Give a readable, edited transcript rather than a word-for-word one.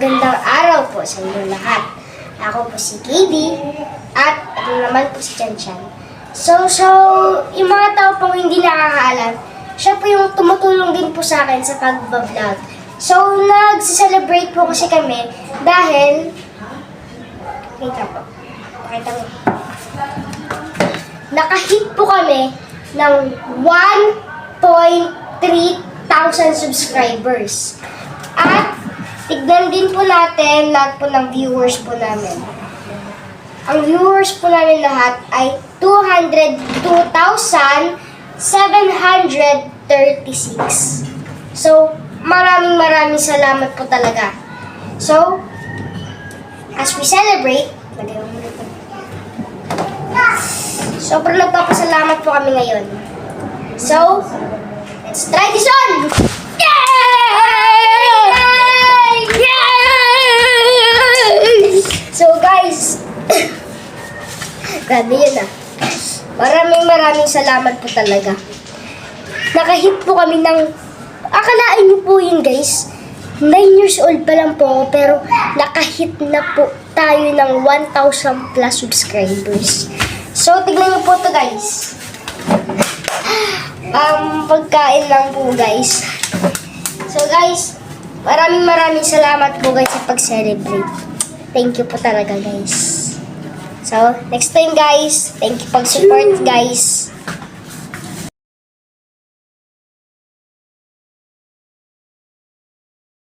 magandang araw po sa inyo lahat. Ako po si KD at ito naman po si Chan Chan. So, yung mga tao pong hindi nakakaalam, siya po yung tumutulong din po sa akin sa pag-vlog. So, nag-celebrate po kasi kami dahil, wait lang po, pakita mo. Nakahit po kami ng 1,300 subscribers. At tignan din po natin lahat po ng viewers po namin. Ang viewers po namin lahat ay 202,736. So, maraming salamat po talaga. So, as we celebrate, sobrang nagpapasalamat po kami ngayon. So, let's try this on! So guys, grabe yun ah. Maraming salamat po talaga. Nakahit po kami ng, akalain niyo po yun guys, 9 years old pa lang po ako, pero nakahit na po tayo ng 1,000 plus subscribers. So, tignan niyo po to guys. Pagkain lang po guys. So guys, maraming salamat po guys sa pag-celebrate. Thank you po talaga guys. So, next time guys, thank you pag-support guys.